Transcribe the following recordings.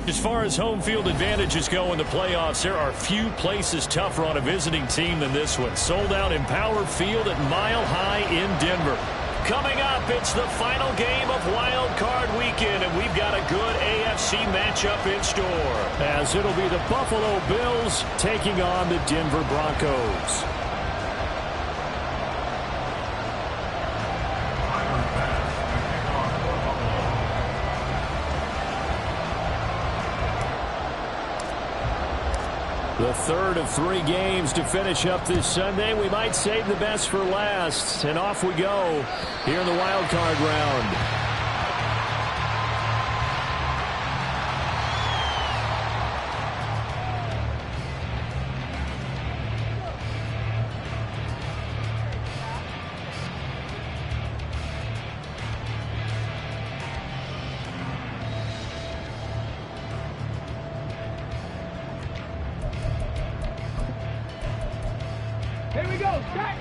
As far as home field advantages go in the playoffs, there are few places tougher on a visiting team than this one. Sold out in Power Field at Mile High in Denver. Coming up, it's the final game of Wild Card Weekend, and we've got a good AFC matchup in store. As it'll be the Buffalo Bills taking on the Denver Broncos. The third of 3 games to finish up this Sunday. We might save the best for last. And off we go here in the wild card round. Here we go, start.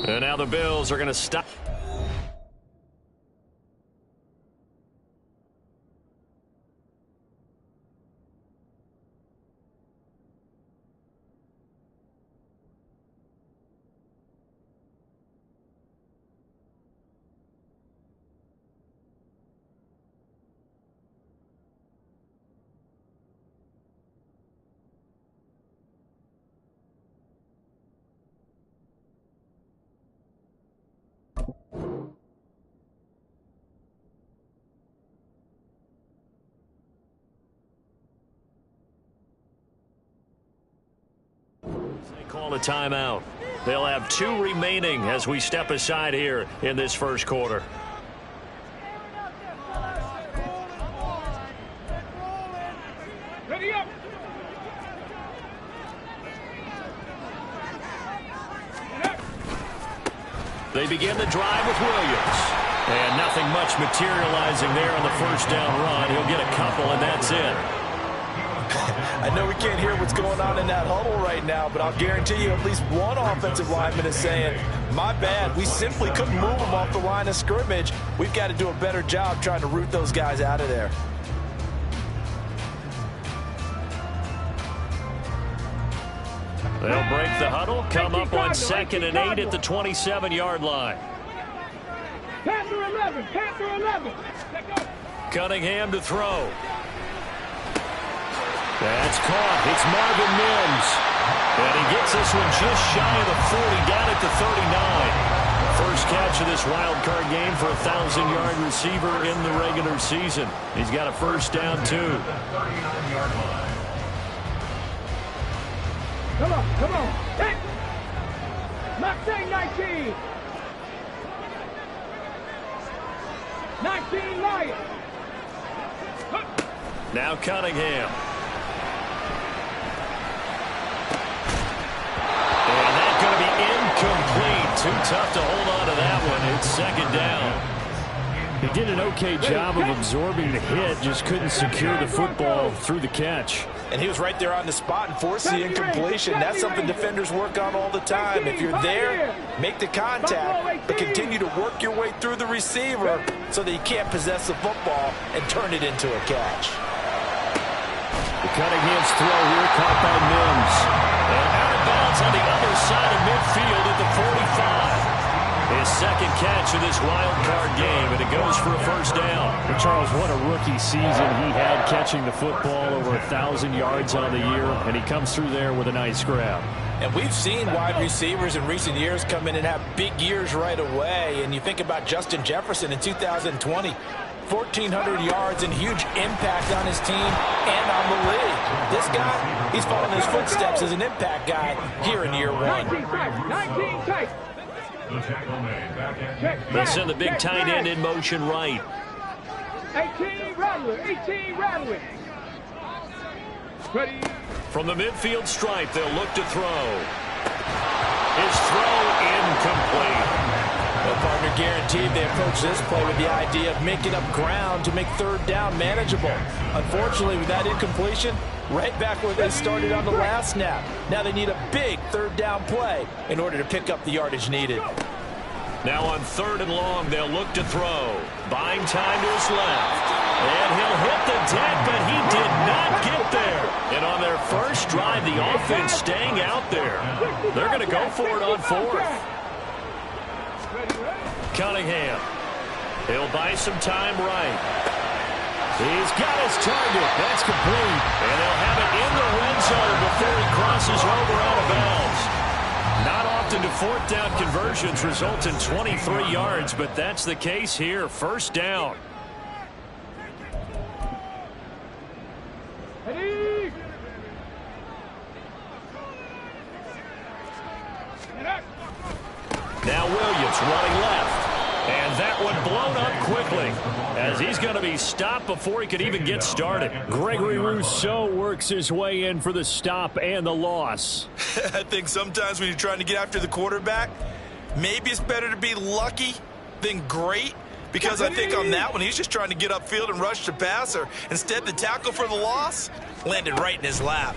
And now the Bills are going to stop. They call a timeout. They'll have 2 remaining as we step aside here in this first quarter. Ready up. They begin the drive with Williams. And nothing much materializing there on the first down run. He'll get a couple, and that's it. I know we can't hear what's going on in that huddle right now, but I'll guarantee you at least one offensive lineman is saying, my bad, we simply couldn't move them off the line of scrimmage. We've got to do a better job trying to root those guys out of there. They'll break the huddle, come up on 2nd and 8 at the 27-yard line. Panther 11, Panther 11. Cunningham to throw. That's caught. It's Marvin Mims. And he gets this one just shy of the 40, down at the 39. First catch of this wild card game for a 1,000-yard receiver in the regular season. He's got a first down, too. Come on, come on. Hey! Mustang 19. 19 Lions. Now Cunningham. And that's going to be incomplete. Too tough to hold on to that one. It's 2nd down. He did an okay job of absorbing the hit, just couldn't secure the football through the catch. And he was right there on the spot and forced the incompletion. That's something defenders work on all the time. If you're there, make the contact, but continue to work your way through the receiver so that you can't possess the football and turn it into a catch. The Cunningham's throw here caught by Mims. And out of bounds on the other side of midfield at the 45. His 2nd catch of this wild card game, and it goes for a first down. And Charles, what a rookie season he had catching the football, over 1,000 yards on the year, and he comes through there with a nice grab. And we've seen wide receivers in recent years come in and have big years right away. And you think about Justin Jefferson in 2020, 1,400 yards and huge impact on his team and on the league. This guy, he's following his footsteps as an impact guy here in year 1. 19 tight. They send the big tight end in motion right. 18 Rattler, 18 Rattler. Ready. From the midfield stripe, they'll look to throw. His throw incomplete. Well, partner, guaranteed they approach this play with the idea of making up ground to make 3rd down manageable. Unfortunately, with that incompletion, right back where they started on the last snap. Now they need a big 3rd down play in order to pick up the yardage needed. Now on 3rd and long, they'll look to throw. Buying time to his left. And he'll hit the deck, but he did not get there. And on their first drive, the offense staying out there. They're going to go for it on 4th. Cunningham. He'll buy some time right. He's got his target. That's complete. And they'll have it in the red zone before he crosses over out of bounds. Not often do 4th down conversions result in 23 yards, but that's the case here. 1st down. Now Williams running left. And that one blown up quickly as he's going to be stopped before he could even get started. Gregory Rousseau works his way in for the stop and the loss. I think sometimes when you're trying to get after the quarterback, maybe it's better to be lucky than great. Because I think on that one, he's just trying to get upfield and rush the passer. Instead, the tackle for the loss landed right in his lap.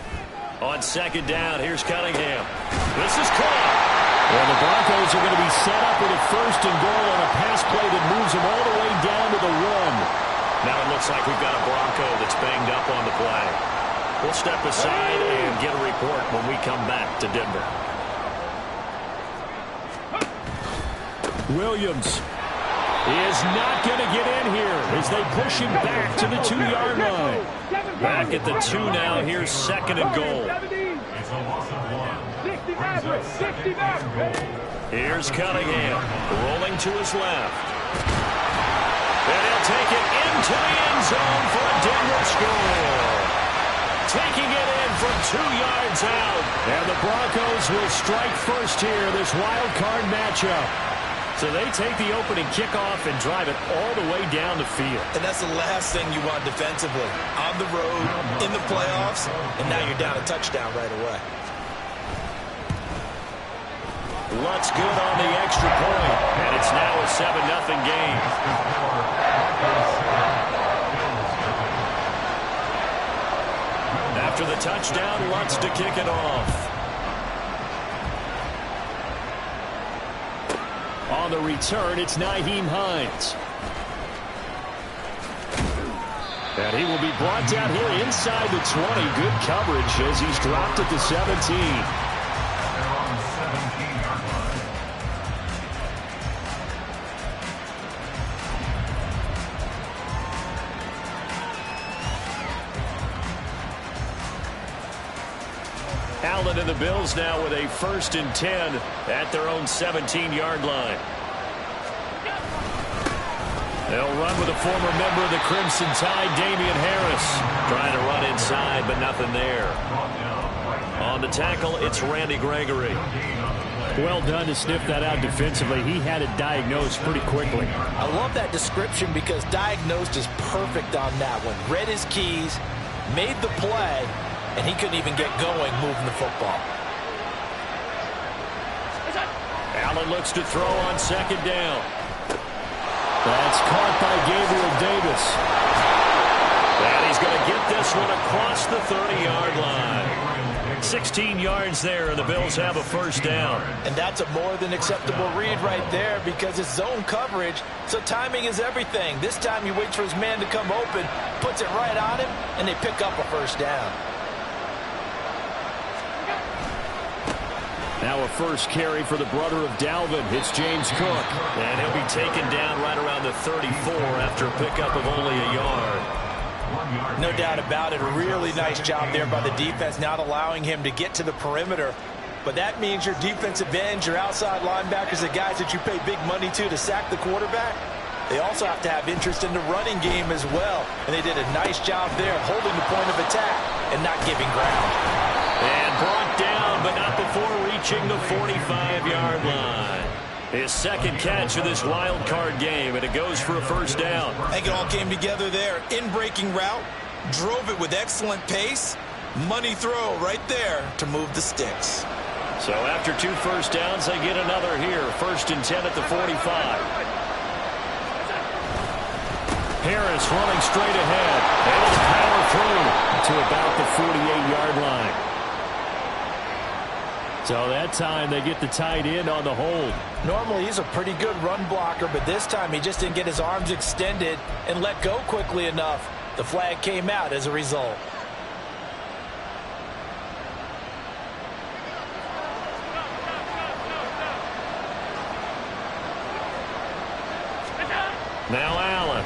On 2nd down, here's Cunningham. This is caught. Well, the Broncos are going to be set up with a 1st and goal on a pass play that moves them all the way down to the 1. Now it looks like we've got a Bronco that's banged up on the play. We'll step aside and get a report when we come back to Denver. Williams is not going to get in here as they push him back to the 2-yard line. Back at the 2 now. Here's 2nd and goal. Here's Cunningham rolling to his left. And he'll take it into the end zone for a Denver score. Taking it in from 2 yards out. And the Broncos will strike first here, this wild card matchup. So they take the opening kickoff and drive it all the way down the field. And that's the last thing you want defensively. On the road, in the playoffs, and now you're down a touchdown right away. Lutz good on the extra point, and it's now a 7-0 game. After the touchdown, Lutz to kick it off. On the return, it's Nyheim Hines. And he will be brought down here inside the 20. Good coverage as he's dropped at the 17. Allen and the Bills now with a 1st and 10 at their own 17-yard line. They'll run with a former member of the Crimson Tide, Damian Harris. Trying to run inside, but nothing there. On the tackle, it's Randy Gregory. Well done to sniff that out defensively. He had it diagnosed pretty quickly. I love that description because diagnosed is perfect on that one. Read his keys, made the play, and he couldn't even get going moving the football. Allen looks to throw on 2nd down. That's caught by Gabriel Davis. And he's going to get this one across the 30-yard line. 16 yards there, and the Bills have a 1st down. And that's a more than acceptable read right there because it's zone coverage, so timing is everything. This time he waits for his man to come open, puts it right on him, and they pick up a 1st down. Now a 1st carry for the brother of Dalvin. It's James Cook. And he'll be taken down right around the 34 after a pickup of only a yard. No doubt about it. A really nice job there by the defense, not allowing him to get to the perimeter. But that means your defensive ends, your outside linebackers, the guys that you pay big money to sack the quarterback, they also have to have interest in the running game as well. And they did a nice job there holding the point of attack and not giving ground. And brought down, but not before reaching the 45-yard line. His 2nd catch of this wild card game, and it goes for a 1st down. I think it all came together there. In-breaking route, drove it with excellent pace. Money throw right there to move the sticks. So after 2 1st downs, they get another here. 1st and 10 at the 45. Harris running straight ahead. Able to power through to about the 48-yard line. So that time they get the tight end on the hold. Normally he's a pretty good run blocker, but this time he just didn't get his arms extended and let go quickly enough. The flag came out as a result. Now Allen.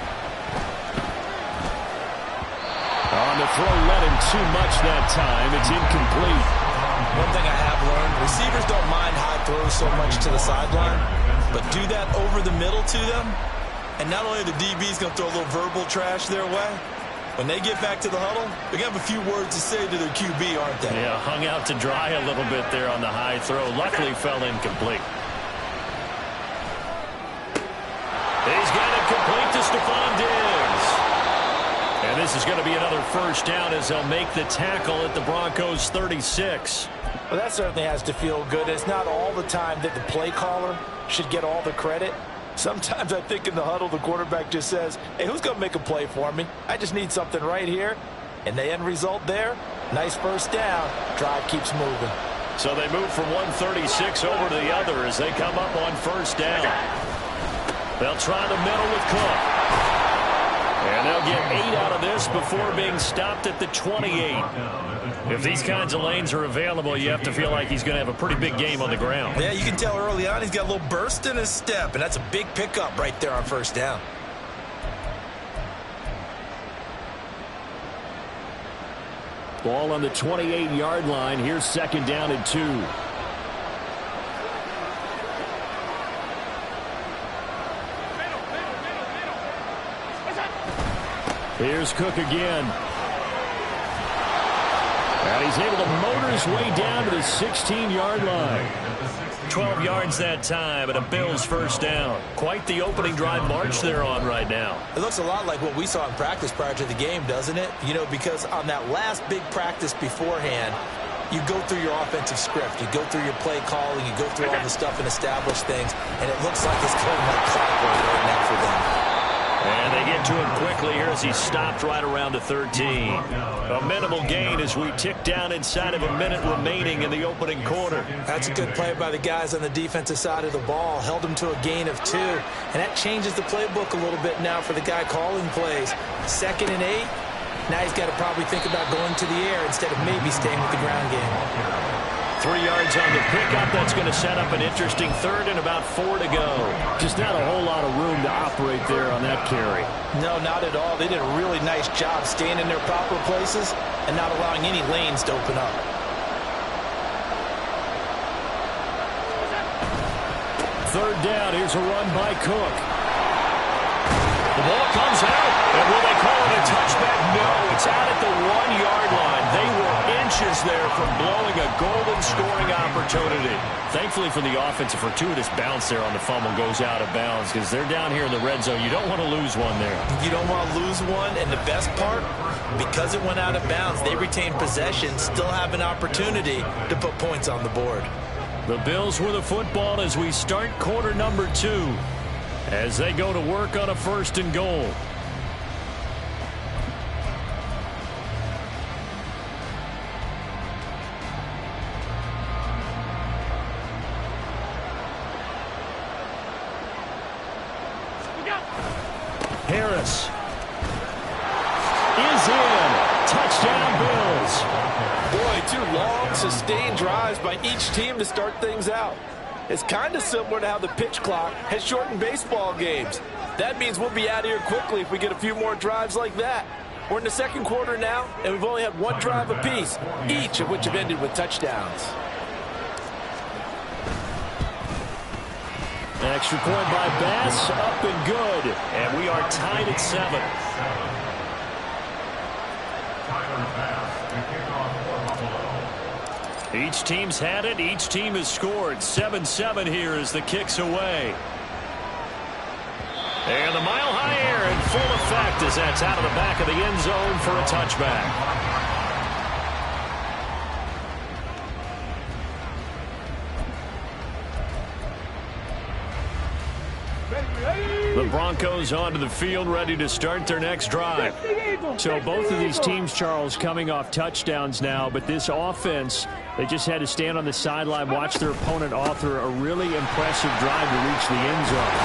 On the throw, let him too much that time. It's incomplete. One thing I have learned, receivers don't mind high throws so much to the sideline, but do that over the middle to them, and not only are the DBs going to throw a little verbal trash their way, when they get back to the huddle, they're going to have a few words to say to their QB, aren't they? Yeah, hung out to dry a little bit there on the high throw. Luckily fell incomplete. He's got it complete to Stephon Diggs. And this is going to be another first down as they'll make the tackle at the Broncos 36. Well, that certainly has to feel good. It's not all the time that the play caller should get all the credit. Sometimes I think in the huddle, the quarterback just says, hey, who's going to make a play for me? I just need something right here. And the end result there, nice first down. Drive keeps moving. So they move from 136 over to the other as they come up on first down. They'll try the middle with Cook. And they'll get 8 out of this before being stopped at the 28. If these kinds of lanes are available, you have to feel like he's going to have a pretty big game on the ground. Yeah, you can tell early on he's got a little burst in his step, and that's a big pickup right there on first down. Ball on the 28-yard line. Here's second down and 2. Here's Cook again. And he's able to motor his way down to the 16-yard line. 12 yards that time and a Bills first down. Quite the opening drive march they're on right now. It looks a lot like what we saw in practice prior to the game, doesn't it? You know, because on that last big practice beforehand, you go through your offensive script. You go through your play calling. You go through all the stuff and establish things. And it looks like it's going like clockwork right now for them. And they get to him quickly here as he stopped right around the 13. A minimal gain as we tick down inside of a minute remaining in the opening quarter. That's a good play by the guys on the defensive side of the ball. Held him to a gain of 2. And that changes the playbook a little bit now for the guy calling plays. 2nd and 8. Now he's got to probably think about going to the air instead of maybe staying with the ground game. 3 yards on the pickup. That's going to set up an interesting third and about 4 to go. Just not a whole lot of room to operate there on that carry. No, not at all. They did a really nice job staying in their proper places and not allowing any lanes to open up. Third down. Here's a run by Cook. The ball comes out. And will they call it a touchback? No, it's out at the 1-yard line. They were inches there from blowing a golden scoring opportunity. Thankfully for the offense, a fortuitous bounce there on the fumble goes out of bounds because they're down here in the red zone. You don't want to lose one there. You don't want to lose one, and the best part, because it went out of bounds, they retained possession, still have an opportunity to put points on the board. The Bills with the football as we start quarter number 2 as they go to work on a 1st and goal. Harris is in. Touchdown, Bills. Boy, 2 long, sustained drives by each team to start things out. It's kind of similar to how the pitch clock has shortened baseball games. That means we'll be out of here quickly if we get a few more drives like that. We're in the 2nd quarter now, and we've only had 1 drive apiece, each of which have ended with touchdowns. Extra point by Bass, up and good. And we are tied at 7. Each team's had it. Each team has scored. 7-7 here as the kick's away. And the mile-high air in full effect as that's out of the back of the end zone for a touchback. The Broncos onto the field, ready to start their next drive. So both of these teams, Charles, coming off touchdowns now, but this offense, they just had to stand on the sideline, watch their opponent author a really impressive drive to reach the end zone.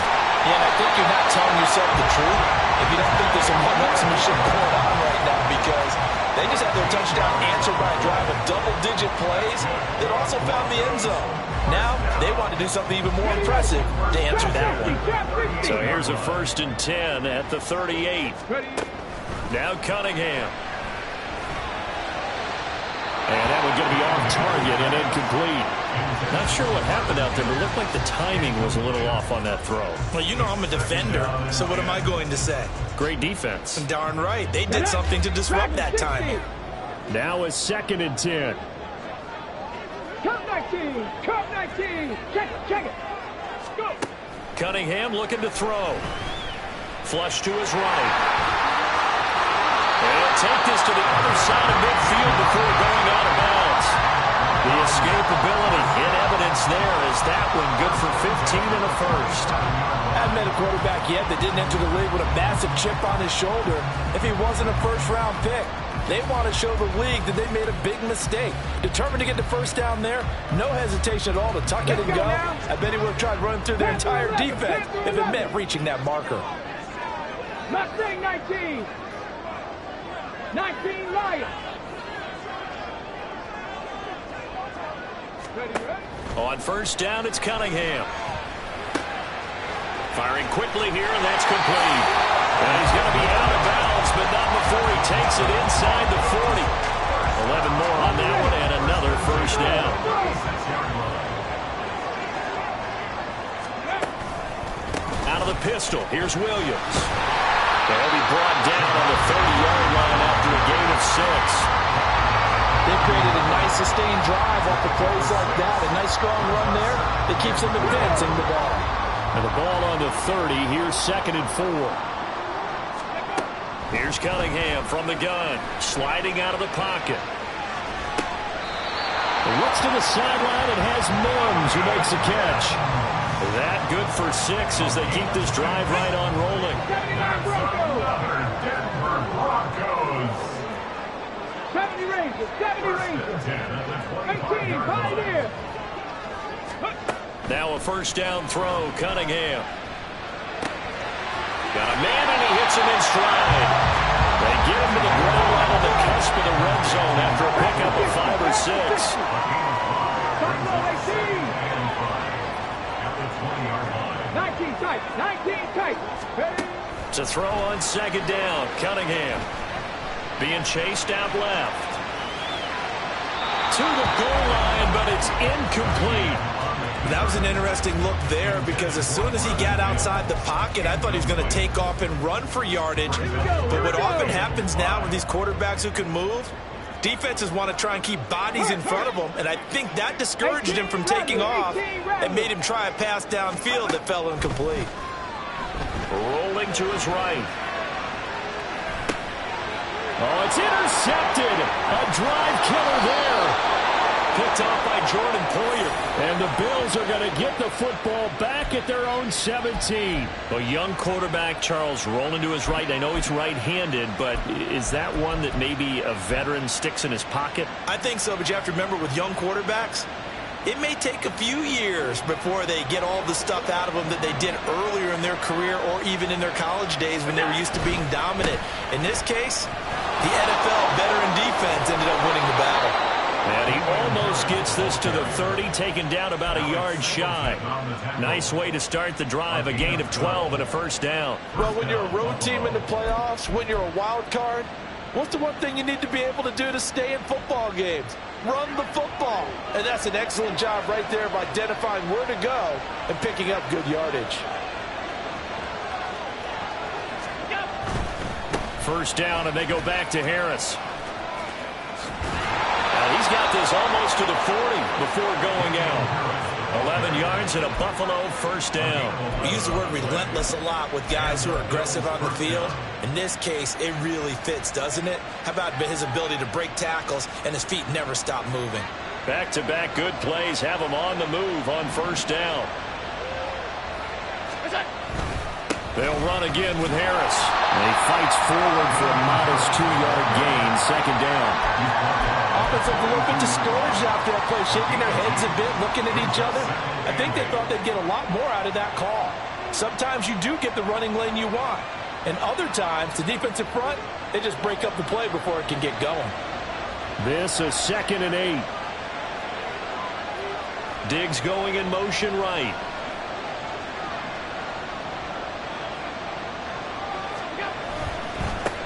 Yeah, and I think you're not telling yourself the truth if you don't think there's some one-upsmanship going on right now, because they just had their touchdown answered by a drive of double-digit plays that also found the end zone. Now, they want to do something even more impressive to answer that one. So here's a 1st and 10 at the 38. Now Cunningham. And that one going to be off target and incomplete. Not sure what happened out there, but it looked like the timing was a little off on that throw. Well, you know I'm a defender, so what am I going to say? Great defense. Darn right. They did something to disrupt that timing. Now a 2nd and 10. Come 19! Come 19! Check it! Go! Cunningham looking to throw. Flush to his right. And he'll take this to the other side of midfield before going out of bounds. The escapability in evidence there as that one good for 15 and a first. I haven't met a quarterback yet that didn't enter the league with a massive chip on his shoulder if he wasn't a first-round pick. They want to show the league that they made a big mistake. Determined to get the first down there, no hesitation at all to tuck it and go. I bet he would have tried running through their entire defense if it meant reaching that marker. Mustang 19! 19 Lions! On 1st down, it's Cunningham. Firing quickly here, and that's complete. And he's going to be out of bounds, but not before he takes it inside the 40. 11 more on that one, and another 1st down. Out of the pistol, here's Williams. They'll be brought down on the 30-yard line after a gain of 6. They've created a nice sustained drive off the plays like that. A nice strong run there that keeps them advancing the ball. And the ball on the 30. Here's 2nd and 4. Here's Cunningham from the gun. Sliding out of the pocket. Looks to the sideline and has Mims who makes a catch. That good for 6 as they keep this drive right on rolling. 70 Rangers! 18, Pioneer! Now a 1st down throw, Cunningham. Got a man and he hits him in stride. They get him to the ground right on the cusp of the red zone after a pickup of 5 or 6. 19 tight, 19 tight. It's a throw on 2nd down, Cunningham. Being chased out left. To the goal line, but it's incomplete. That was an interesting look there because as soon as he got outside the pocket, I thought he was going to take off and run for yardage. But what often happens now with these quarterbacks who can move, defenses want to try and keep bodies in front of them, and I think that discouraged him from taking off and made him try a pass downfield that fell incomplete. Rolling to his right. Oh, it's intercepted. A drive killer there. Picked off by Jordan Poyer. And the Bills are going to get the football back at their own 17. A young quarterback, Charles, rolling to his right. I know he's right-handed, but is that one that maybe a veteran sticks in his pocket? I think so, but you have to remember with young quarterbacks, it may take a few years before they get all the stuff out of them that they did earlier in their career or even in their college days when they were used to being dominant. In this case, the NFL veteran defense ended up winning the battle. And he almost gets this to the 30, taken down about a yard shy. Nice way to start the drive, a gain of 12 and a 1st down. Well, when you're a road team in the playoffs, when you're a wild card, what's the one thing you need to be able to do to stay in football games? Run the football. And that's an excellent job right there of identifying where to go and picking up good yardage. 1st down, and they go back to Harris. He's got this almost to the 40 before going out. 11 yards and a Buffalo 1st down. We use the word relentless a lot with guys who are aggressive on the field. In this case, it really fits, doesn't it? How about his ability to break tackles and his feet never stop moving? Back-to-back good plays have him on the move on 1st down. They'll run again with Harris. And he fights forward for a modest 2-yard gain, second down. Offensive a little bit discouraged after that play, shaking their heads a bit, looking at each other. I think they thought they'd get a lot more out of that call. Sometimes you do get the running lane you want. And other times, the defensive front, they just break up the play before it can get going. This is 2nd and 8. Diggs going in motion right.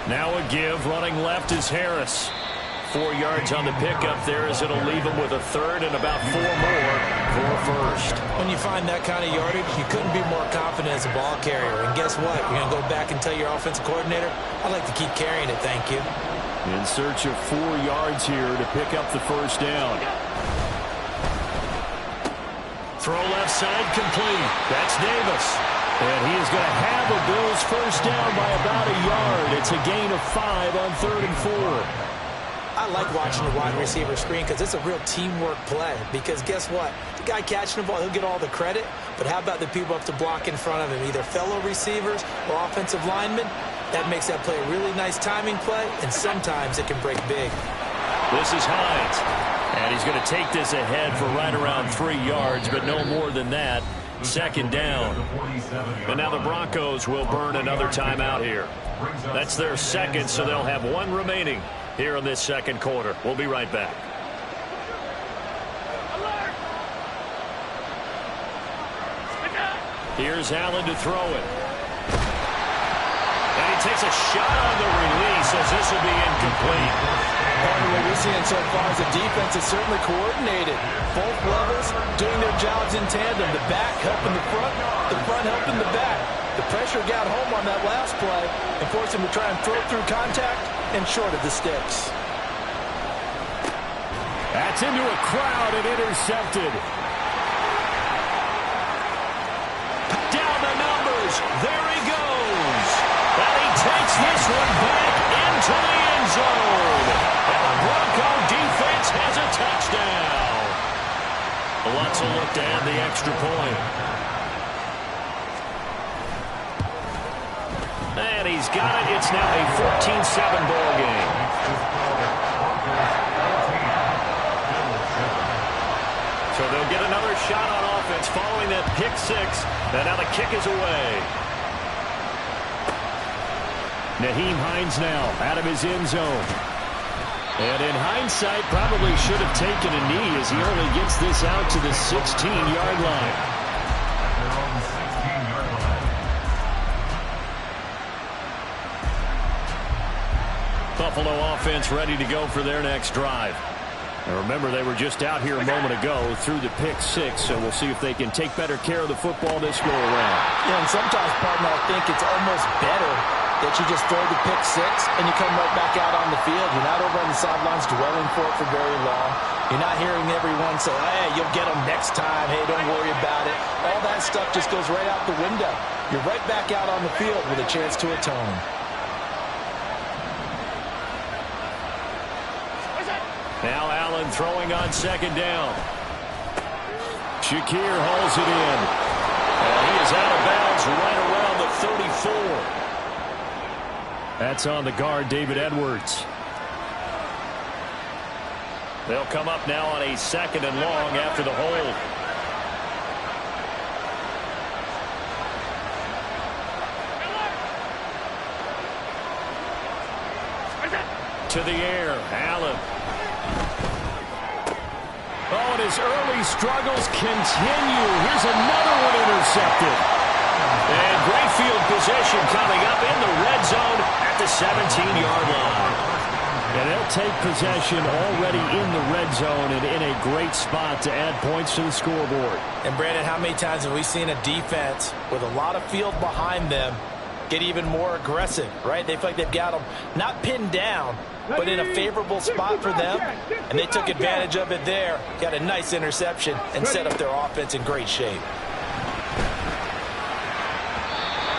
Now a give, running left is Harris. 4 yards on the pickup there as it'll leave him with a third and about 4 more for a first. When you find that kind of yardage, you couldn't be more confident as a ball carrier. And guess what? You're going to go back and tell your offensive coordinator, I'd like to keep carrying it, thank you. In search of 4 yards here to pick up the first down. Throw left side complete. That's Davis. And he is going to have a Bills first down by about a yard. It's a gain of 5 on 3rd and 4. I like watching the wide receiver screen because it's a real teamwork play. Because guess what? The guy catching the ball, he'll get all the credit. But how about the people up to block in front of him, either fellow receivers or offensive linemen? That makes that play a really nice timing play, and sometimes it can break big. This is Hines. And he's going to take this ahead for right around 3 yards, but no more than that. 2nd down. And now the Broncos will burn another timeout here. That's their second, so they'll have 1 remaining here in this 2nd quarter. We'll be right back. Here's Allen to throw it. And he takes a shot on the release as this will be incomplete. Part of what we're seeing so far is the defense is certainly coordinated. Both levels doing their jobs in tandem. The back helping the front helping the back. The pressure got home on that last play and forced him to try and throw through contact and short of the sticks. That's into a crowd and intercepted. Down the numbers. There he goes. And he takes this one back into the end zone. And the Bronco defense has a touchdown. Lots of look to add the extra point. And he's got it. It's now a 14-7 ball game. So they'll get another shot on offense following that pick 6. And now the kick is away. Nyheim Hines now out of his end zone. And in hindsight, probably should have taken a knee as he only gets this out to the 16-yard line. Buffalo offense ready to go for their next drive. And remember, they were just out here a moment ago through the pick 6, so we'll see if they can take better care of the football this go around. Yeah, and sometimes, partner, I think it's almost better that you just throw the pick 6 and you come right back out on the field. You're not over on the sidelines dwelling for it for very long. You're not hearing everyone say, hey, you'll get them next time. Hey, don't worry about it. All that stuff just goes right out the window. You're right back out on the field with a chance to atone. Now Allen throwing on 2nd down. Shakir hauls it in. And he is out of bounds right around the 34. That's on the guard, David Edwards. They'll come up now on a 2nd and long after the hold. To the air, Allen. Oh, and his early struggles continue. Here's another one intercepted. And great field position coming up in the red zone at the 17-yard line. And they'll take possession already in the red zone and in a great spot to add points to the scoreboard. And, Brandon, how many times have we seen a defense with a lot of field behind them get even more aggressive, right? They feel like they've got them not pinned down, but in a favorable spot for them, and they took advantage of it there, got a nice interception, and set up their offense in great shape.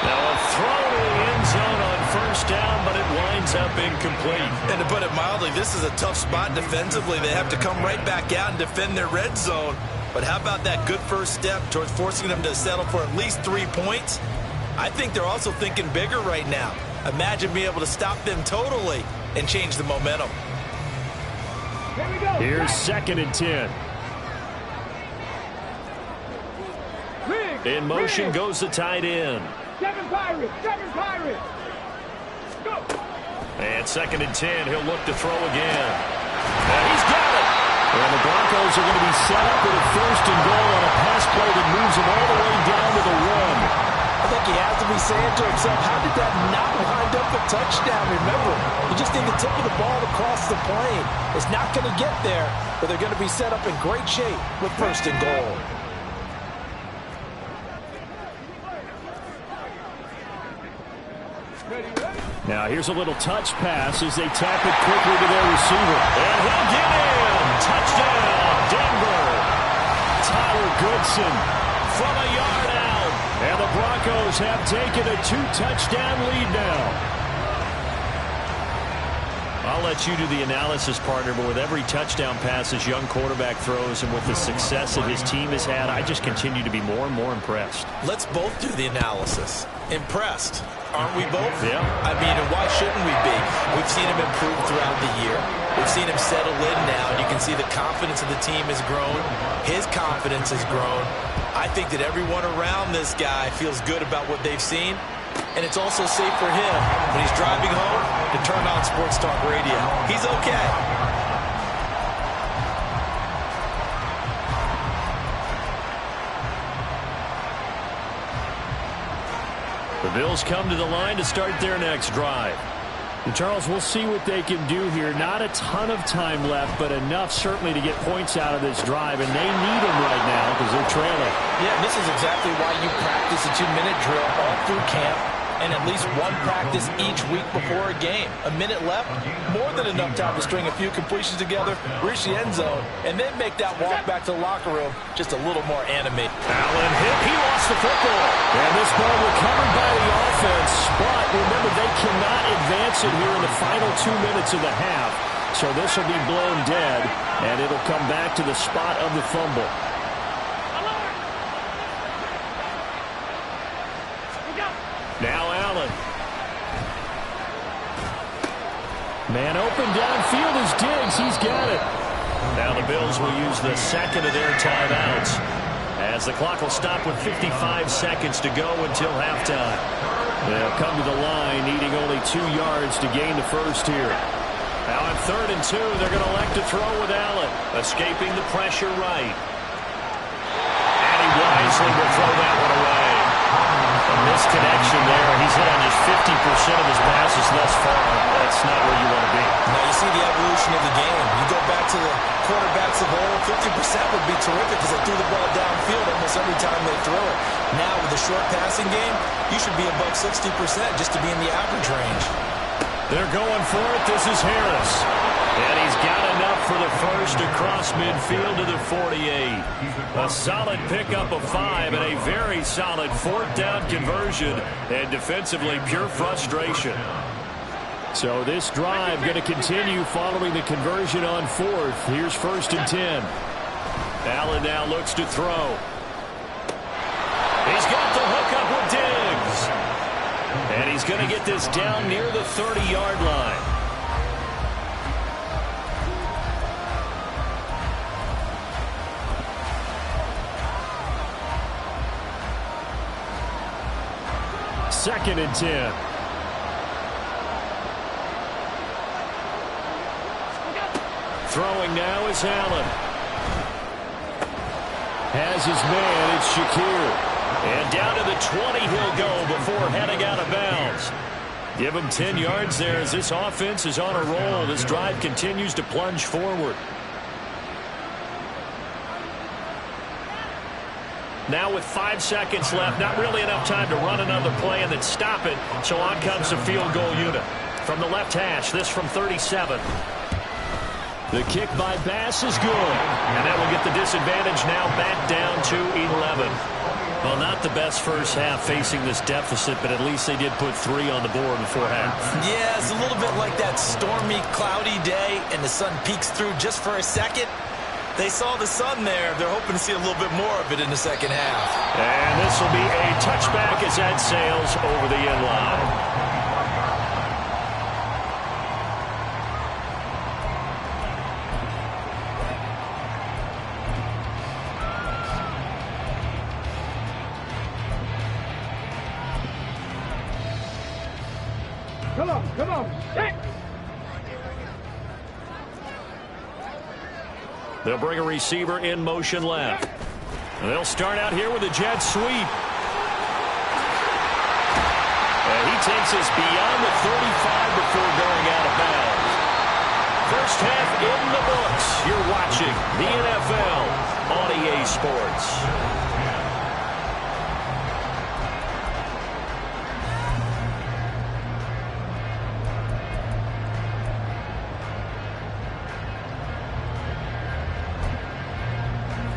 Now a throw to the end zone on 1st down, but it winds up incomplete. And to put it mildly, this is a tough spot defensively. They have to come right back out and defend their red zone. But how about that good first step towards forcing them to settle for at least 3 points? I think they're also thinking bigger right now. Imagine being able to stop them totally and change the momentum. Here we go. Here's 2nd and 10. In motion goes the tight end. 7 Pirates. 7 Pirates. Go. And 2nd and 10. He'll look to throw again. And he's got it. And the Broncos are going to be set up with a 1st and goal on a pass play that moves them all the way down to the 1. I think he has to be saying to himself, how did that not wind up a touchdown? Remember, you just need the tip of the ball across the plane. It's not going to get there, but they're going to be set up in great shape with 1st and goal. Now here's a little touch pass as they tap it quickly to their receiver. And he'll get in. Touchdown, Denver. Tyler Goodson from a yard out. And the Broncos have taken a 2-touchdown lead now. I'll let you do the analysis, partner, but with every touchdown pass his young quarterback throws and with the success that his team has had, I just continue to be more and more impressed. Let's both do the analysis. Impressed. Aren't we both? Yeah. I mean, and why shouldn't we be? We've seen him improve throughout the year. We've seen him settle in now, and you can see the confidence of the team has grown. His confidence has grown. I think that everyone around this guy feels good about what they've seen, and it's also safe for him when he's driving home to turn on Sports Talk Radio. He's okay. The Bills come to the line to start their next drive. And Charles, we'll see what they can do here. Not a ton of time left, but enough certainly to get points out of this drive, and they need them right now because they're trailing. Yeah, this is exactly why you practice a 2-minute drill all through camp and at least one practice each week before a game. A minute left, more than enough time to string a few completions together, reach the end zone, and then make that walk back to the locker room just a little more animated. Allen hit. He lost the football. And this ball recovered by the offense. But remember, they cannot advance it here in the final 2 minutes of the half. So this will be blown dead, and it'll come back to the spot of the fumble. Now Allen. Man open downfield is Diggs. He's got it. Now the Bills will use the 2nd of their timeouts as the clock will stop with 55 seconds to go until halftime. They'll come to the line needing only 2 yards to gain the first here. Now on 3rd and 2, they're going to elect to throw with Allen, escaping the pressure right. And he wisely will throw that one away. A misconnection there. He's hit on just 50% of his passes thus far. That's not where you want to be. Now you see the evolution of the game. You go back to the quarterbacks of old, 50% would be terrific because they threw the ball downfield almost every time they throw it. Now with the short passing game, you should be above 60% just to be in the average range. They're going for it. This is Harris. And he's got enough for the first across midfield to the 48. A solid pickup of 5 and a very solid 4th down conversion. And defensively, pure frustration. So this drive going to continue following the conversion on 4th. Here's 1st and 10. Allen now looks to throw. He's got the hook up with Diggs. And he's going to get this down near the 30-yard line. Second and 10. Throwing now is Allen. Has his man, it's Shakir. And down to the 20 he'll go before heading out of bounds. Give him 10 yards there as this offense is on a roll. This drive continues to plunge forward. Now with 5 seconds left, not really enough time to run another play and then stop it. So on comes the field goal unit. From the left hash, this from 37. The kick by Bass is good. And that will get the disadvantage now back down to 11. Well, not the best first half facing this deficit, but at least they did put 3 on the board before half. Yeah, it's a little bit like that stormy, cloudy day, and the sun peeks through just for a second. They saw the sun there. They're hoping to see a little bit more of it in the second half. And this will be a touchback as that sails over the end line. Come on. Hey. They'll bring a receiver in motion left. They'll start out here with a jet sweep. And he takes us beyond the 35 before going out of bounds. First half in the books. You're watching the NFL on EA Sports.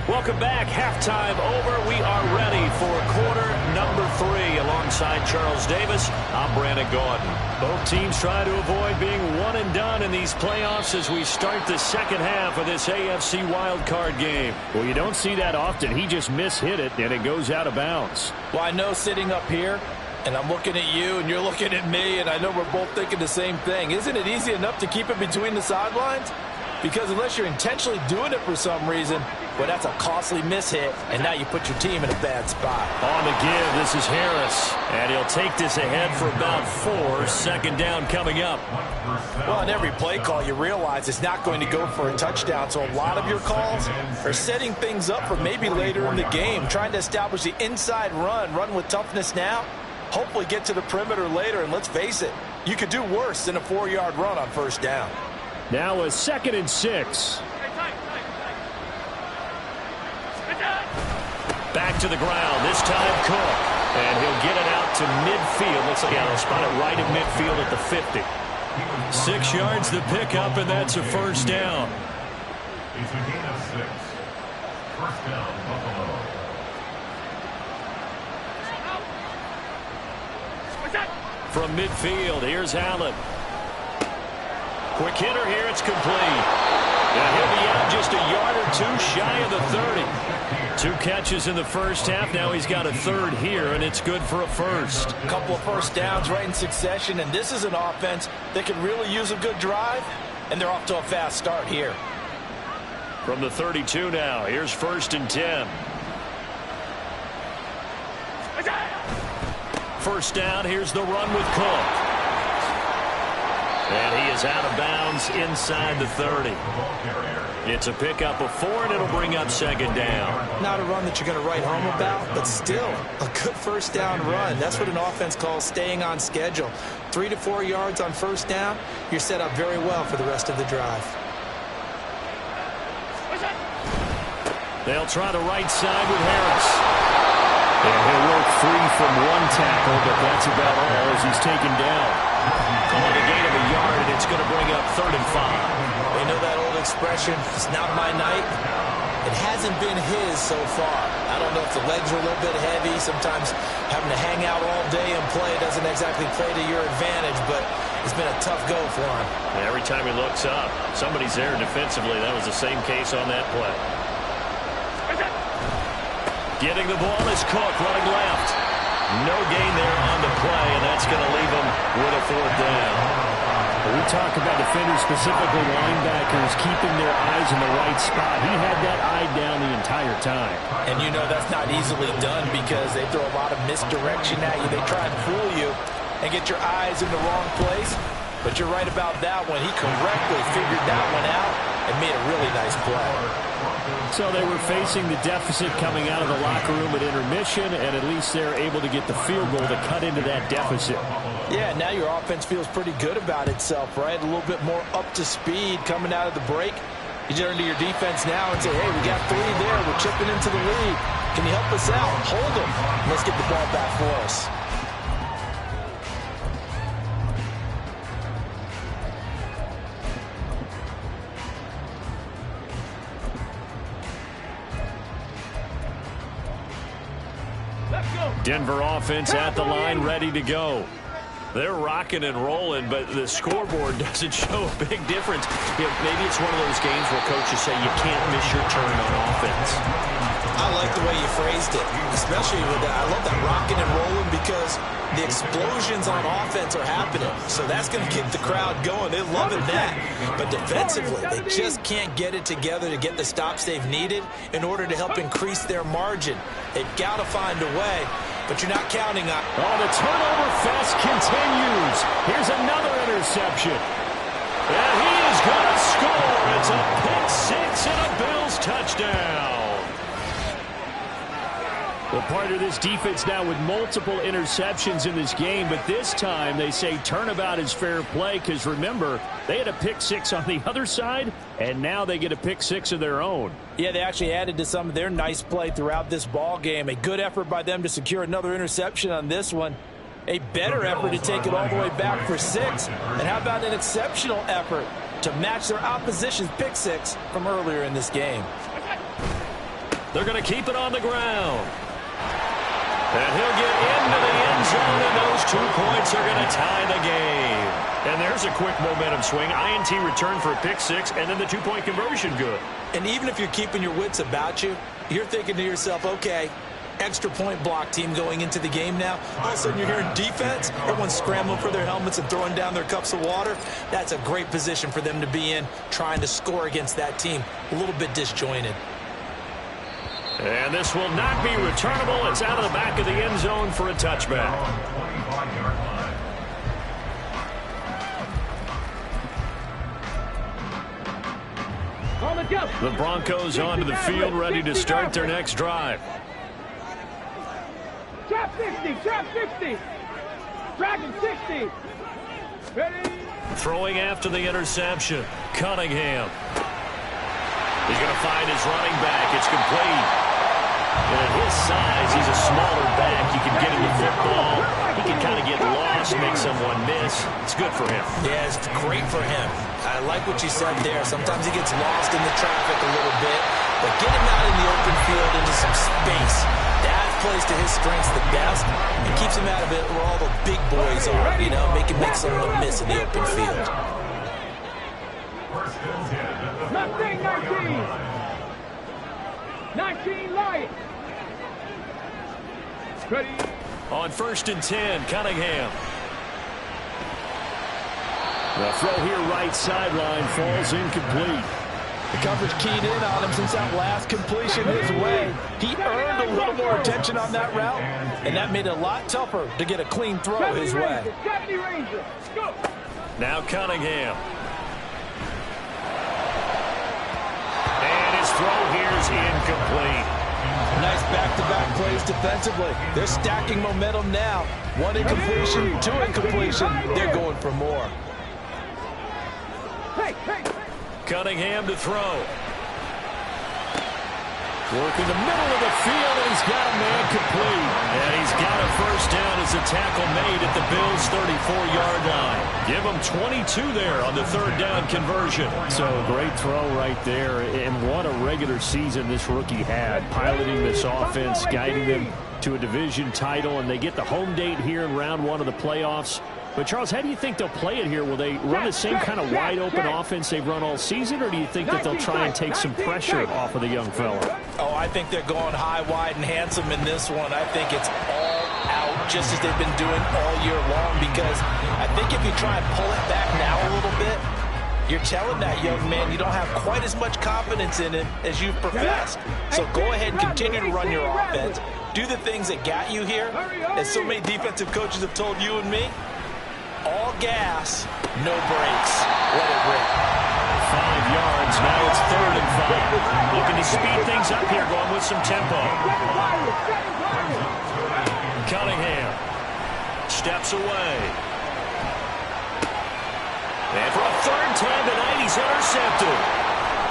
Welcome back. Halftime over. We are ready for quarter number 3. Alongside Charles Davis, I'm Brandon Gordon. Both teams try to avoid being one and done in these playoffs as we start the second half of this AFC wildcard game. Well, you don't see that often. He just mishit it, and it goes out of bounds. Well, I know sitting up here, and I'm looking at you, and you're looking at me, and I know we're both thinking the same thing. Isn't it easy enough to keep it between the sidelines? Because unless you're intentionally doing it for some reason, well, that's a costly mishit, and now you put your team in a bad spot. On the give, this is Harris, and he'll take this ahead for about 4. Second down coming up. Well, in every play call, you realize it's not going to go for a touchdown, so a lot of your calls are setting things up for maybe later in the game, trying to establish the inside run with toughness now, hopefully get to the perimeter later, and let's face it, you could do worse than a 4-yard run on first down. Now a 2nd and 6. Back to the ground, this time Cook. And he'll get it out to midfield. Looks like he'll spot it right at midfield at the 50. 6 yards the pickup, and that's a first down. It's a gain of 6. First down, Buffalo. From midfield, here's Allen. Quick hitter here, it's complete. And he'll be out just a yard or 2 shy of the 30. 2 catches in the first half. Now he's got a 3rd here, and it's good for a first. A couple of first downs right in succession, and this is an offense that can really use a good drive, and they're off to a fast start here. From the 32 now, here's 1st and 10. First down, here's the run with Cook. And he is out of bounds inside the 30. It's a pickup of 4, and it'll bring up 2nd down. Not a run that you're going to write home about, but still a good first down run. That's what an offense calls staying on schedule. 3 to 4 yards on first down, you're set up very well for the rest of the drive. They'll try the right side with Harris. And he'll work free from 1 tackle, but that's about all as he's taken down. Calling a gain of a yard, and it's going to bring up 3rd and 5. You know that old expression, it's not my night. It hasn't been his so far. I don't know if the legs are a little bit heavy. Sometimes having to hang out all day and play doesn't exactly play to your advantage, but it's been a tough go for him. And every time he looks up, somebody's there defensively. That was the same case on that play. Getting the ball is Cook running left. No gain there on the play, and that's going to leave him with a 4th down. We talk about defenders, specifically linebackers, keeping their eyes in the right spot. He had that eye down the entire time. And you know that's not easily done because they throw a lot of misdirection at you. They try and fool you and get your eyes in the wrong place. But you're right about that one. He correctly figured that one out and made a really nice play. So they were facing the deficit coming out of the locker room at intermission, and at least they're able to get the field goal to cut into that deficit. Yeah, now your offense feels pretty good about itself, right? A little bit more up to speed coming out of the break. You turn to your defense now and say, hey, we got 3 there. We're chipping into the lead. Can you help us out? Hold them. Let's get the ball back for us. Denver offense at the line, ready to go. They're rocking and rolling, but the scoreboard doesn't show a big difference. You know, maybe it's one of those games where coaches say you can't miss your turn on offense. I like the way you phrased it, especially with that. I love that rocking and rolling because the explosions on offense are happening. So that's going to keep the crowd going. They're loving that. But defensively, they just can't get it together to get the stops they've needed in order to help increase their margin. They've got to find a way, but you're not counting on. Oh, the turnover fest continues. Here's another interception. And he is going to score. It's a pick six and a Bills touchdown. Well, part of this defense now with multiple interceptions in this game, but this time they say turnabout is fair play because, remember, they had a pick six on the other side, and now they get a pick six of their own. Yeah, they actually added to some of their nice play throughout this ball game. A good effort by them to secure another interception on this one. A better effort to take it all the way back for 6. And how about an exceptional effort to match their opposition's pick six from earlier in this game? They're going to keep it on the ground. And he'll get into the end zone, and those 2 points are going to tie the game. And there's a quick momentum swing. INT return for a pick six, and then the 2-point conversion good. And even if you're keeping your wits about you, you're thinking to yourself, okay, extra point block team going into the game now. All of a sudden you're hearing defense. Everyone's scrambling for their helmets and throwing down their cups of water. That's a great position for them to be in, trying to score against that team. A little bit disjointed. And this will not be returnable. It's out of the back of the end zone for a touchback. The Broncos onto the field, ready to start their next drive. Trap 60, trap 60. Dragon 60. Ready? Throwing after the interception. Cunningham. He's going to find his running back. It's complete. And at his size, he's a smaller back. He can get in the football. He can kind of get lost, make someone miss. It's good for him. Yeah, it's great for him. I like what you said there. Sometimes he gets lost in the traffic a little bit, but get him out in the open field into some space. That plays to his strengths the best and keeps him out of it where all the big boys are, you know, make him make someone miss in the open field. Mustang 19. 19 Lions. Ready? On 1st and 10, Cunningham. The throw here right sideline falls incomplete. The coverage keyed in on him since that last completion his way. He earned a little more attention on that route, and that made it a lot tougher to get a clean throw his way. Now Cunningham. And his throw here is incomplete. Nice back-to-back plays defensively. They're stacking momentum now. 1 incompletion, 2 incompletion. They're going for more. Cunningham to throw. Working the middle of the field, and he's got a man complete. And he's got a first down as a tackle made at the Bills' 34-yard line. Give him 22 there on the 3rd down conversion. So great throw right there, and what a regular season this rookie had, piloting this offense, guiding them to a division title, and they get the home date here in round 1 of the playoffs. But, Charles, how do you think they'll play it here? Will they run the same kind of wide-open offense they've run all season, or do you think that they'll try and take some pressure off of the young fella? Oh, I think they're going high, wide, and handsome in this one. I think it's all out, just as they've been doing all year long, because I think if you try and pull it back now a little bit, you're telling that young man you don't have quite as much confidence in him as you've professed. So go ahead and continue to run your offense. Do the things that got you here, as so many defensive coaches have told you and me. All gas, no brakes. Let it rip. 5 yards. Now it's 3rd and 5. Looking to speed things up here, going with some tempo. Cunningham steps away. And for a 3rd time tonight, he's intercepted.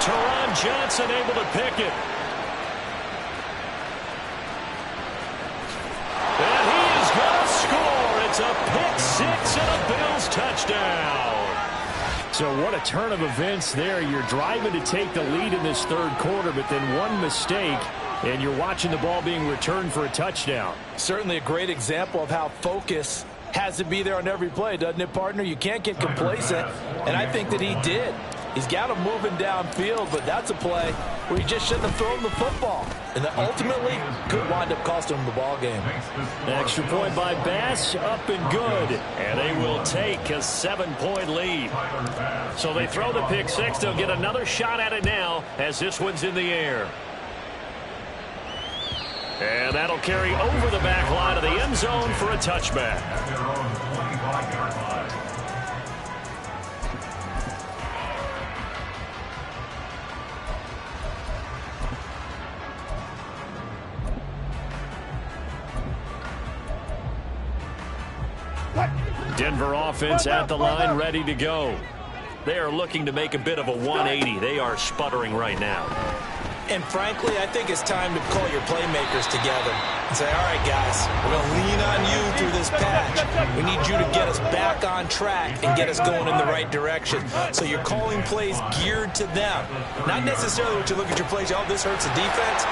Teron Johnson able to pick it. And he is going to score. It's a pick six and a Bills touchdown. So what a turn of events there. You're driving to take the lead in this 3rd quarter, but then one mistake, and you're watching the ball being returned for a touchdown. Certainly a great example of how focus has to be there on every play, doesn't it, partner? You can't get complacent, and I think that he did. He's got him moving downfield, but that's a play where he just shouldn't have thrown the football. And that ultimately could wind up costing him the ball game. Extra point by Bass, up and good. And they will take a 7-point lead. So they throw the pick six. They'll get another shot at it now as this one's in the air. And that'll carry over the back line of the end zone for a touchback. Denver offense at the line, ready to go. They are looking to make a bit of a 180. They are sputtering right now. And frankly, I think it's time to call your playmakers together and say, all right, guys, we're going to lean on you through this patch. We need you to get us back on track and get us going in the right direction. So you're calling plays geared to them. Not necessarily what you look at your plays, oh, this hurts the defense.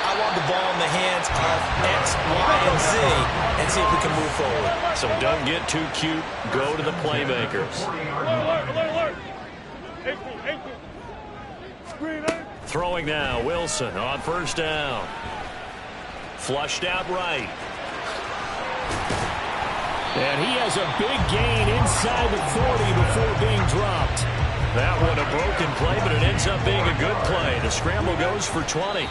I want the ball in the hands of X, Y, and Z and see if we can move forward. So don't get too cute. Go to the playmakers. Alert. 18. Throwing now, Wilson on first down. Flushed out right. And he has a big gain inside the 40 before being dropped. That one a broken play, but it ends up being a good play. The scramble goes for 20.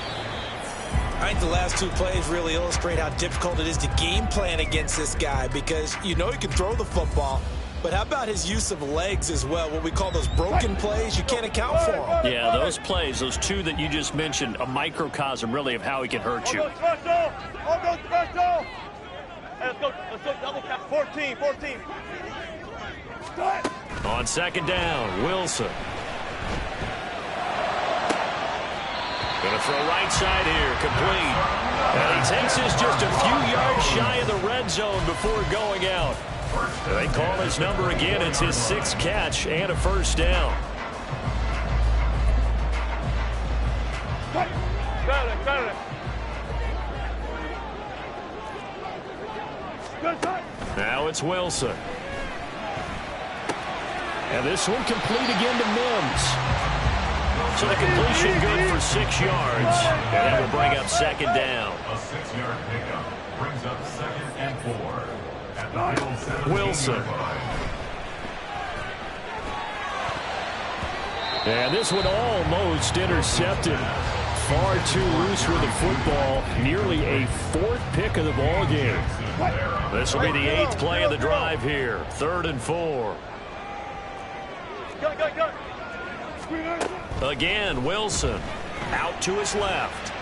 I think the last two plays really illustrate how difficult it is to game plan against this guy because you know he can throw the football, but how about his use of legs as well? What we call those broken plays, you can't account for them. Yeah, those plays, those two that you just mentioned, a microcosm really of how he can hurt you. All go special. Hey, let's go double cap. 14. On second down, Wilson. Going to throw right side here, complete. And he takes this just a few yards shy of the red zone before going out. They call his number again. It's his 6th catch and a first down. Now it's Wilson. And this one complete again to Mims. So the completion good for 6 yards. And that will bring up second down. A 6-yard pickup brings up 2nd and 4. At the field 17 Wilson. And this one almost intercepted. Far too loose with the football. Nearly a 4th pick of the ball game. This will be the 8th play of the drive here. 3rd and 4. Go. Again, Wilson out to his left.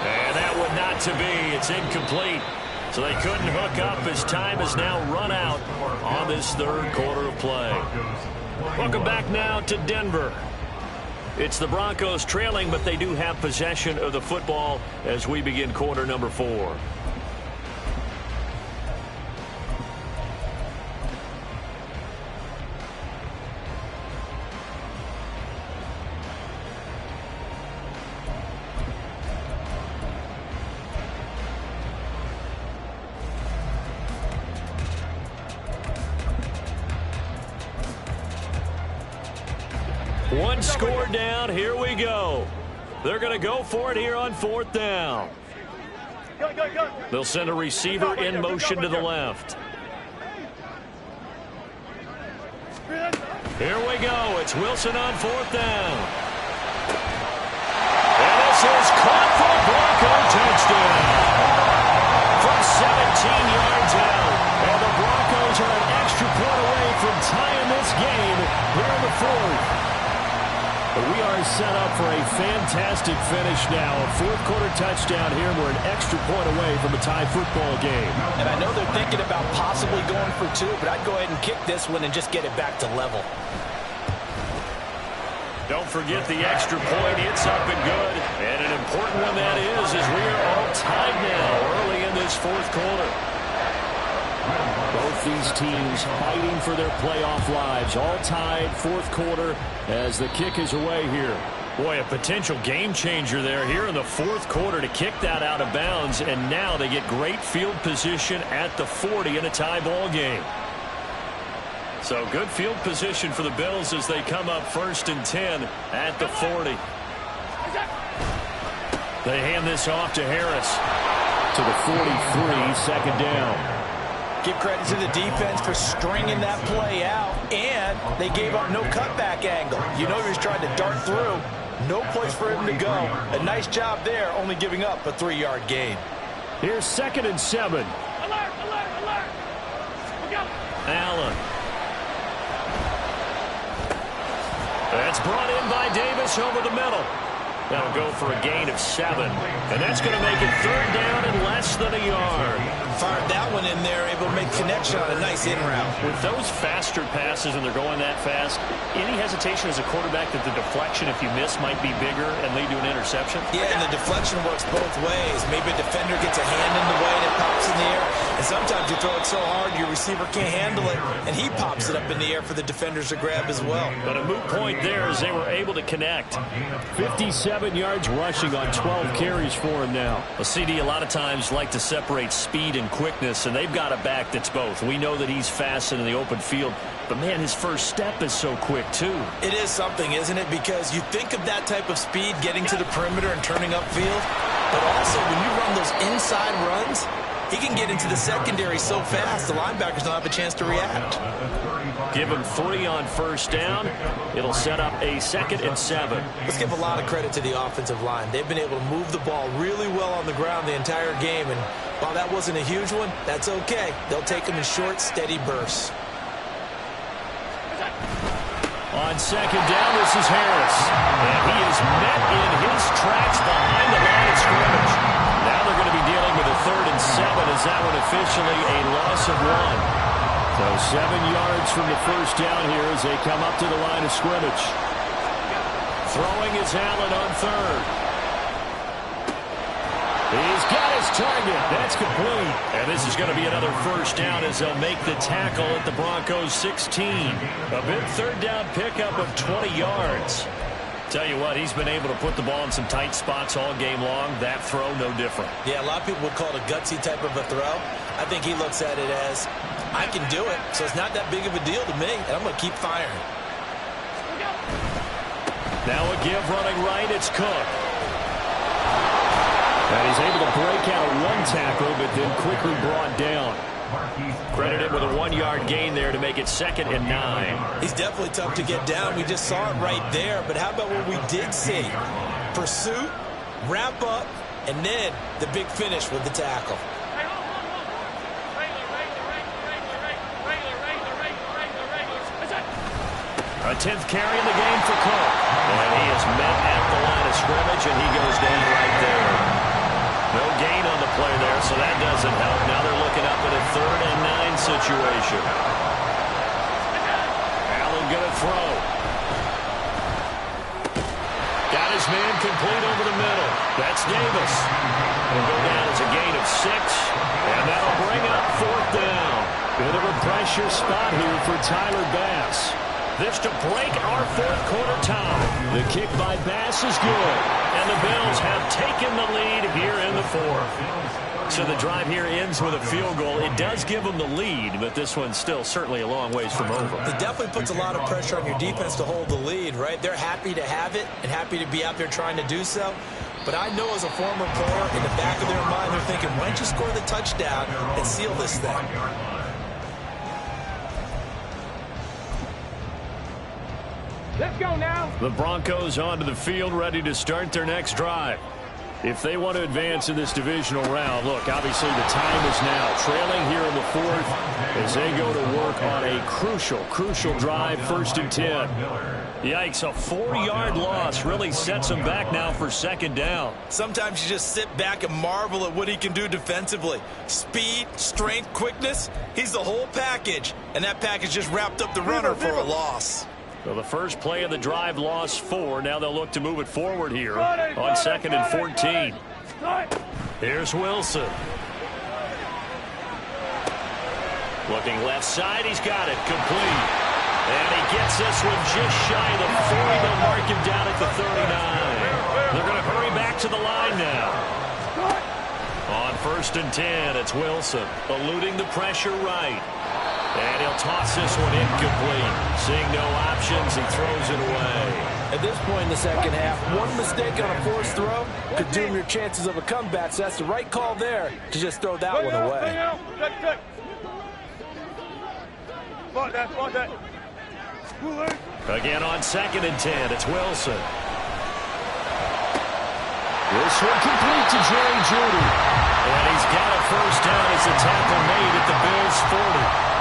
And that one not to be. It's incomplete. So they couldn't hook up as time has now run out on this 3rd quarter of play. Welcome back now to Denver. It's the Broncos trailing, but they do have possession of the football as we begin quarter number 4. One score down. Here we go. They're going to go for it here on 4th down. Go. They'll send a receiver in motion to the left. Here we go. It's Wilson on 4th down. And this is caught for a Bronco touchdown. From 17 yards out. And the Broncos are an extra point away from tying this game here in the 4th. But we are set up for a fantastic finish now. A 4th quarter touchdown here. We're an extra point away from a tie football game. And I know they're thinking about possibly going for 2, but I'd go ahead and kick this one and just get it back to level. Don't forget the extra point. It's up and good. And an important one that is as we are all tied now early in this 4th quarter. Both these teams fighting for their playoff lives. All tied, 4th quarter as the kick is away here. Boy, a potential game changer there here in the fourth quarter to kick that out of bounds, and now they get great field position at the 40 in a tie ball game. So good field position for the Bills as they come up 1st and 10 at the 40. They hand this off to Harris. To the 43, second down. Give credit to the defense for stringing that play out, and they gave up no cutback angle. You know he was trying to dart through. No place for him to go. A nice job there, only giving up a 3-yard gain. Here's 2nd and 7. Alert, alert, alert. Look out. Allen. That's brought in by Davis over the middle. That'll go for a gain of 7. And that's going to make it 3rd down and less than a yard. Fired that one in there, able to make connection on a nice in route. With those faster passes and they're going that fast, any hesitation as a quarterback that the deflection, if you miss, might be bigger and lead to an interception? Yeah, and the deflection works both ways. Maybe a defender gets a hand in the way and it pops in the air. And sometimes you throw it so hard your receiver can't handle it, and he pops it up in the air for the defenders to grab as well. But a moot point there as they were able to connect. 57 yards rushing on 12 carries for him now. A CD a lot of times like to separate speed and quickness, and they've got a back that's both. We know that he's fast in the open field, but man, his first step is so quick too. It is something, isn't it? Because you think of that type of speed getting to the perimeter and turning upfield, but also when you run those inside runs, he can get into the secondary so fast the linebackers don't have a chance to react. Give him 3 on 1st down. It'll set up a 2nd and 7. Let's give a lot of credit to the offensive line. They've been able to move the ball really well on the ground the entire game, and while that wasn't a huge one, that's okay. They'll take them in short, steady bursts. On 2nd down, this is Harris. And he is met in his tracks behind the line of scrimmage. Now they're going to be dealing with a 3rd and 7 as that one officially a loss of 1. So 7 yards from the 1st down here as they come up to the line of scrimmage. Throwing is Allen on 3rd. He's got his target. That's complete. And this is going to be another 1st down as they'll make the tackle at the Broncos 16. A big 3rd down pickup of 20 yards. Tell you what, he's been able to put the ball in some tight spots all game long. That throw, no different. Yeah, a lot of people would call it a gutsy type of a throw. I think he looks at it as, I can do it, so it's not that big of a deal to me, and I'm going to keep firing. Now a give running right, it's Cook. And he's able to break out 1 tackle, but then quickly brought down. Credit him with a 1-yard gain there to make it 2nd and 9. He's definitely tough to get down. We just saw it right there. But how about what we did see? Pursuit, wrap up, and then the big finish with the tackle. A 10th carry in the game for Cook. And he is met at the line of scrimmage, and he goes down right there. No gain on the play there, so that doesn't help. Now they're looking up at a 3rd and 9 situation. Allen going to throw. Got his man complete over the middle. That's Davis. It'll go down as a gain of 6, and that'll bring up 4th down. Bit of a pressure spot here for Tyler Bass. This to break our 4th quarter tie. The kick by Bass is good. And the Bills have taken the lead here in the 4th. So the drive here ends with a field goal. It does give them the lead, but this one's still certainly a long ways from over. It definitely puts a lot of pressure on your defense to hold the lead, right? They're happy to have it and happy to be out there trying to do so. But I know as a former player, in the back of their mind, they're thinking, why don't you score the touchdown and seal this thing? Let's go now. The Broncos onto the field, ready to start their next drive. If they want to advance in this divisional round, look, obviously the time is now. Trailing here in the 4th as they go to work on a crucial drive, 1st and 10. Yikes, a 4-yard loss really sets them back now for 2nd down. Sometimes you just sit back and marvel at what he can do defensively. Speed, strength, quickness, he's the whole package. And that package just wrapped up the runner for a loss. So the first play of the drive lost 4. Now they'll look to move it forward here on 2nd and 14. Here's Wilson. Looking left side. He's got it. Complete. And he gets this one just shy of the 40. They'll mark him down at the 39. to the line now. On 1st and 10, it's Wilson, eluding the pressure right. And he'll toss this one incomplete. Seeing no options, he throws it away. At this point in the second half, one mistake on a forced throw could doom your chances of a comeback. So that's the right call there to just throw that one away. Again on 2nd and 10, it's Wilson. This one complete to Jerry Jeudy. And he's got a first down as the tackle made at the Bills' 40.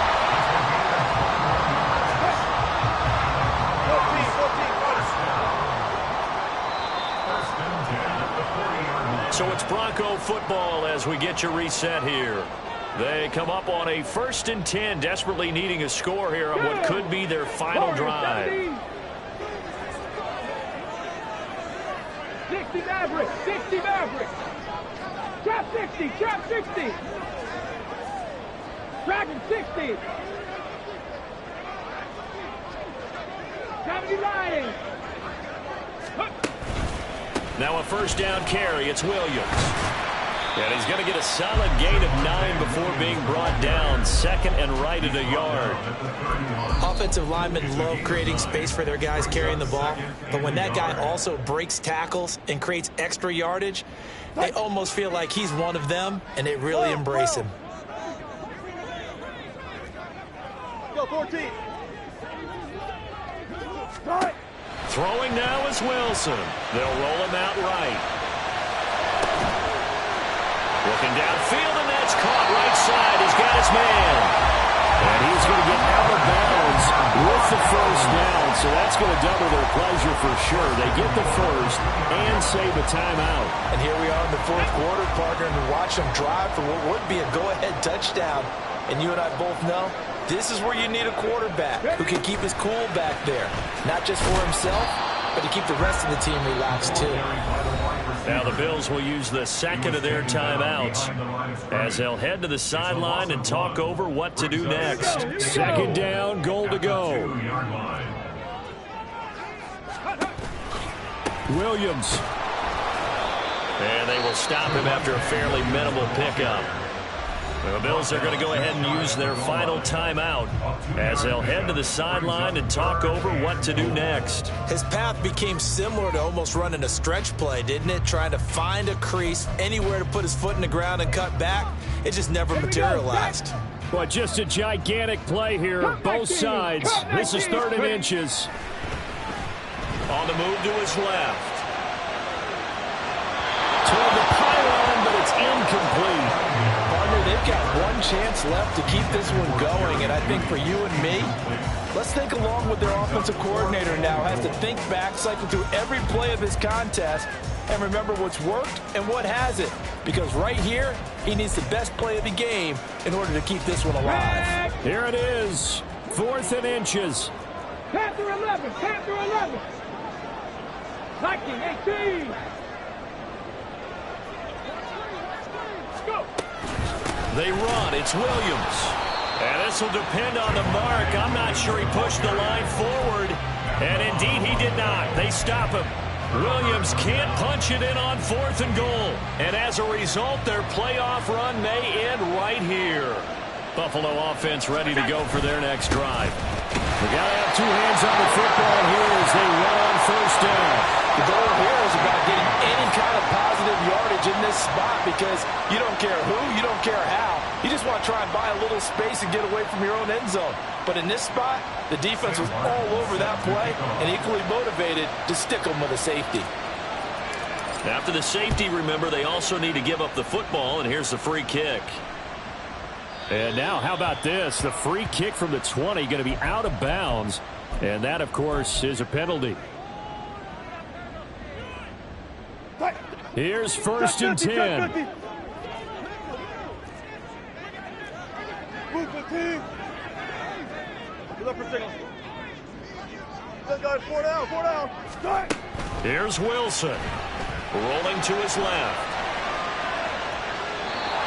So it's Bronco football as we get your reset here. They come up on a 1st and 10, desperately needing a score here on what could be their final drive. 60 Maverick, 60 Maverick. Trap 60, trap 60. Dragon 60. 79. Now a first down carry. It's Williams. And he's going to get a solid gain of 9 before being brought down. 2nd and right at a yard. Offensive linemen love creating space for their guys carrying the ball. But when that guy also breaks tackles and creates extra yardage, they almost feel like he's one of them, and they really embrace him. Go 14. Throwing now is Wilson. They'll roll him out right. Looking downfield, and that's caught right side. He's got his man. And he's going to get out of bounds with the first down, so that's going to double their pleasure for sure. They get the first and save a timeout. And here we are in the 4th quarter, partner, and watch them drive for what would be a go-ahead touchdown. And you and I both know this is where you need a quarterback who can keep his cool back there. Not just for himself, but to keep the rest of the team relaxed too. Now the Bills will use the 2nd of their timeouts as they'll head to the sideline and talk over what to do next. 2nd down, goal to go. Williams. And they will stop him after a fairly minimal pickup. The Bills are going to go ahead and use their final timeout as they'll head to the sideline and talk over what to do next. His path became similar to almost running a stretch play, didn't it? Trying to find a crease, anywhere to put his foot in the ground and cut back. It just never materialized. Well, just a gigantic play here, both sides. This is 3rd and inches. On the move to his left. Toward the pylon, but it's incomplete. They've got one chance left to keep this one going, and I think for you and me, let's think along with their offensive coordinator now. Has to think back, cycle through every play of this contest, and remember what's worked and what hasn't. Because right here, he needs the best play of the game in order to keep this one alive. Here it is, 4th and inches. Panther 11, Panther 11. Viking 18. Go. They run. It's Williams. And this will depend on the mark. I'm not sure he pushed the line forward. And indeed, he did not. They stop him. Williams can't punch it in on 4th and goal. And as a result, their playoff run may end right here. Buffalo offense ready to go for their next drive. They got to have 2 hands on the football here as they run on 1st down. The goal here is about getting any kind of positive yardage in this spot because you don't care who, you don't care how. You just want to try and buy a little space and get away from your own end zone. But in this spot, the defense was all over that play and equally motivated to stick them with a safety. After the safety, remember, they also need to give up the football, and here's the free kick. And now, how about this? The free kick from the 20 going to be out of bounds, and that, of course, is a penalty. Here's 1st and 10. Here's Wilson. Rolling to his left.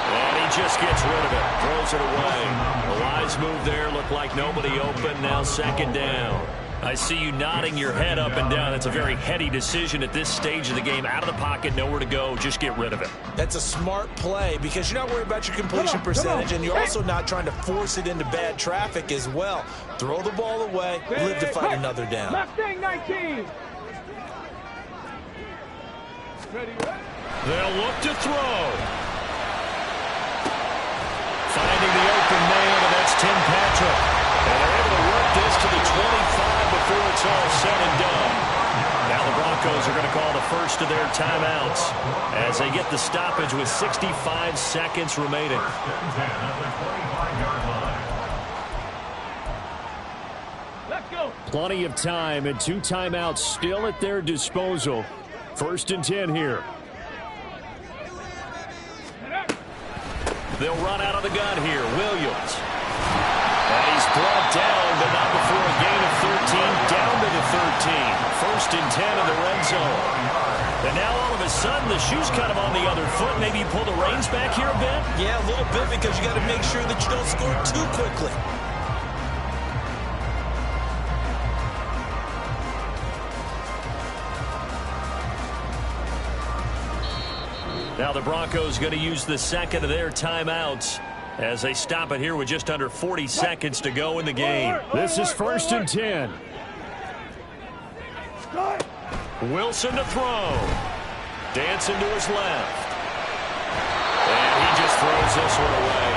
And he just gets rid of it. Throws it away. The wise move there. Looked like nobody open. Now 2nd down. I see you nodding your head up and down. That's a very heady decision at this stage of the game. Out of the pocket, nowhere to go. Just get rid of it. That's a smart play because you're not worried about your completion percentage, and you're also not trying to force it into bad traffic as well. Throw the ball away, live to fight another down. Mustang 19. They'll look to throw. Finding the open man, and that's Tim Patrick. And they're able to work this to the 25 before it's all said and done. Now the Broncos are going to call the first of their timeouts as they get the stoppage with 65 seconds remaining. Let's go. Plenty of time and 2 timeouts still at their disposal. 1st and 10 here. They'll run out of the gun here. Williams. And he's brought down, but not before a gain of 13, down to the 13. 1st and 10 in the red zone. And now all of a sudden the shoe's kind of on the other foot. Maybe you pull the reins back here a bit? Yeah, a little bit because you got to make sure that you don't score too quickly. Now the Broncos going to use the second of their timeouts as they stop it here with just under 40 seconds to go in the game. This is 1st and 10. Wilson to throw. Dancing to his left. And he just throws this one away.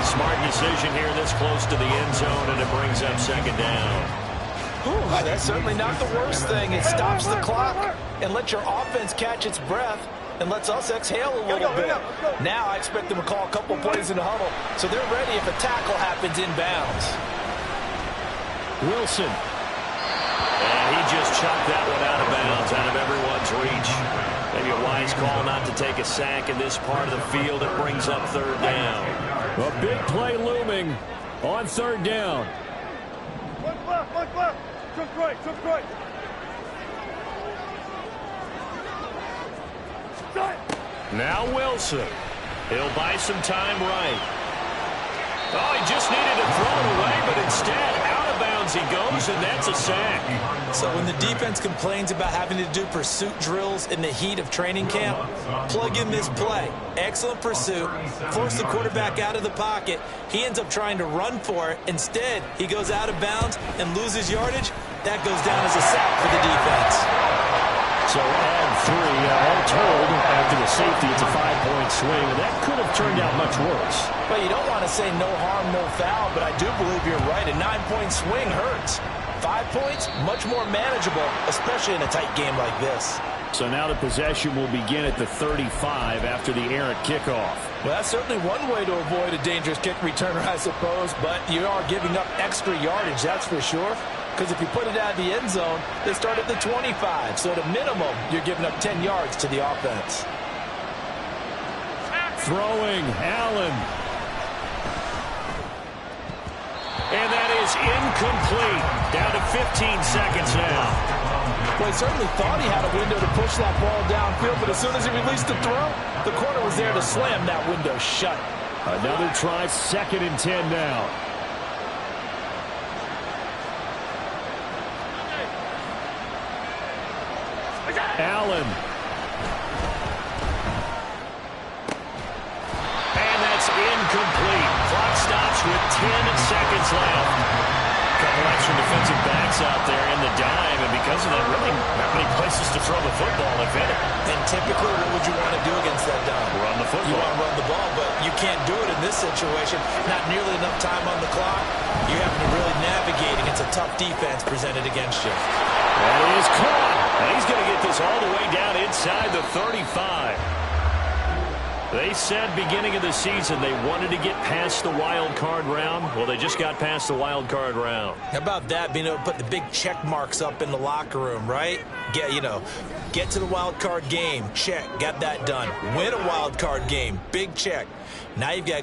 Smart decision here this close to the end zone, and it brings up 2nd down. Ooh, that's certainly not the worst thing. It stops the clock and lets your offense catch its breath and lets us exhale a little bit. Now I expect them to call a couple plays in the huddle, so they're ready if a tackle happens inbounds. Wilson. And he just chopped that one out of bounds, out of everyone's reach. Maybe a wise call not to take a sack in this part of the field. It brings up 3rd down. A big play looming on 3rd down. One left. Took right. Now Wilson. He'll buy some time right. Oh, he just needed to throw it away, but instead, out of bounds he goes, and that's a sack. So when the defense complains about having to do pursuit drills in the heat of training camp, plug in this play. Excellent pursuit. Force the quarterback out of the pocket. He ends up trying to run for it. Instead, he goes out of bounds and loses yardage. That goes down as a sack for the defense. So add 3, all told, after the safety, it's a 5-point swing, and that could have turned out much worse. Well, you don't want to say no harm, no foul, but I do believe you're right. A 9-point swing hurts. 5 points, much more manageable, especially in a tight game like this. So now the possession will begin at the 35 after the errant kickoff. Well, that's certainly one way to avoid a dangerous kick returner, I suppose, but you are giving up extra yardage, that's for sure. Because if you put it out of the end zone, they start at the 25. So at a minimum, you're giving up 10 yards to the offense. Throwing, Allen. And that is incomplete. Down to 15 seconds now. Well, he certainly thought he had a window to push that ball downfield, but as soon as he released the throw, the corner was there to slam that window shut. Another try, 2nd and 10 now. Allen. And that's incomplete. Clock stops with 10 seconds left. A couple extra defensive backs out there in the dime, and because of that, really not many places to throw the football, if any. And typically, what would you want to do against that dime? Run the football. You want to run the ball, but you can't do it in this situation. Not nearly enough time on the clock. You're having to really navigate against a tough defense presented against you. That is caught. And he's going to get this all the way down inside the 35. They said beginning of the season they wanted to get past the wild card round. Well, they just got past the wild card round. How about that, being able to put the big check marks up in the locker room, right? Get to the wild card game. Check. Got that done. Win a wild card game. Big check. Now you've got to go